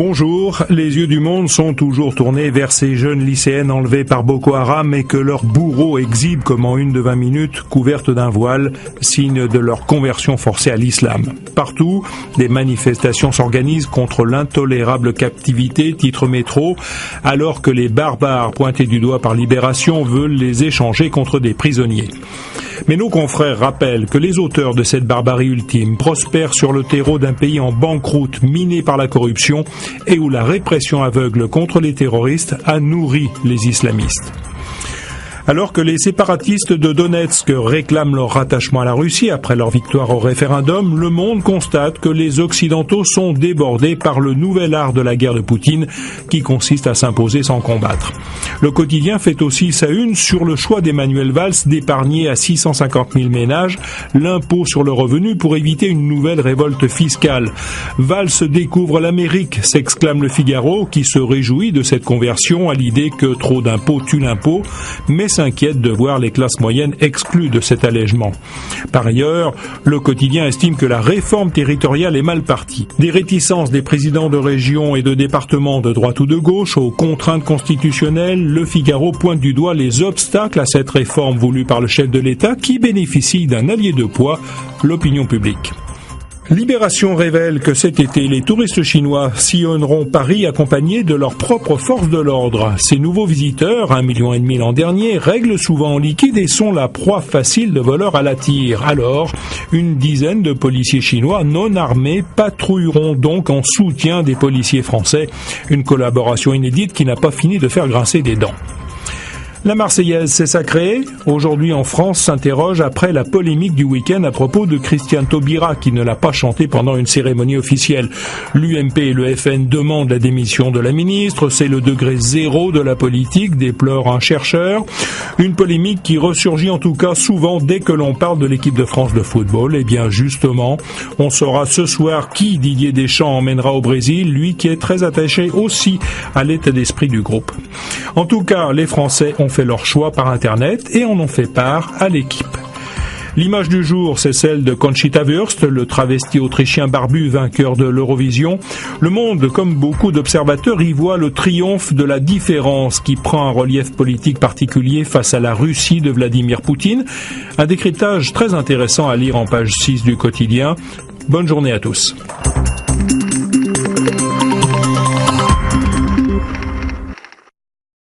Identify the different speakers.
Speaker 1: Bonjour, les yeux du monde sont toujours tournés vers ces jeunes lycéennes enlevées par Boko Haram et que leurs bourreaux exhibent comme en une de 20 minutes, couvertes d'un voile, signe de leur conversion forcée à l'islam. Partout, des manifestations s'organisent contre l'intolérable captivité, titre Métro, alors que les barbares pointés du doigt par Libération veulent les échanger contre des prisonniers. Mais nos confrères rappellent que les auteurs de cette barbarie ultime prospèrent sur le terreau d'un pays en banqueroute, miné par la corruption et où la répression aveugle contre les terroristes a nourri les islamistes. Alors que les séparatistes de Donetsk réclament leur rattachement à la Russie après leur victoire au référendum, le monde constate que les Occidentaux sont débordés par le nouvel art de la guerre de Poutine qui consiste à s'imposer sans combattre. Le quotidien fait aussi sa une sur le choix d'Emmanuel Valls d'épargner à 650 000 ménages l'impôt sur le revenu pour éviter une nouvelle révolte fiscale. Valls découvre l'Amérique, s'exclame le Figaro, qui se réjouit de cette conversion à l'idée que trop d'impôts tue l'impôt, mais s'inquiète de voir les classes moyennes exclues de cet allègement. Par ailleurs, le quotidien estime que la réforme territoriale est mal partie. Des réticences des présidents de régions et de départements de droite ou de gauche aux contraintes constitutionnelles, le Figaro pointe du doigt les obstacles à cette réforme voulue par le chef de l'État qui bénéficie d'un allié de poids, l'opinion publique. Libération révèle que cet été, les touristes chinois sillonneront Paris accompagnés de leurs propres forces de l'ordre. Ces nouveaux visiteurs, 1,5 million l'an dernier, règlent souvent en liquide et sont la proie facile de voleurs à la tire. Alors, une dizaine de policiers chinois non armés patrouilleront donc en soutien des policiers français. Une collaboration inédite qui n'a pas fini de faire grincer des dents. La Marseillaise, c'est sacré. Aujourd'hui en France s'interroge après la polémique du week-end à propos de Christiane Taubira qui ne l'a pas chantée pendant une cérémonie officielle. L'UMP et le FN demandent la démission de la ministre. C'est le degré zéro de la politique, déplore un chercheur. Une polémique qui ressurgit en tout cas souvent dès que l'on parle de l'équipe de France de football. Eh bien justement, on saura ce soir qui Didier Deschamps emmènera au Brésil, lui qui est très attaché aussi à l'état d'esprit du groupe. En tout cas, les Français ont fait leur choix par Internet et en ont fait part à l'équipe. L'image du jour, c'est celle de Conchita Wurst, le travesti autrichien barbu vainqueur de l'Eurovision. Le Monde, comme beaucoup d'observateurs, y voit le triomphe de la différence qui prend un relief politique particulier face à la Russie de Vladimir Poutine. Un décryptage très intéressant à lire en page 6 du quotidien. Bonne journée à tous.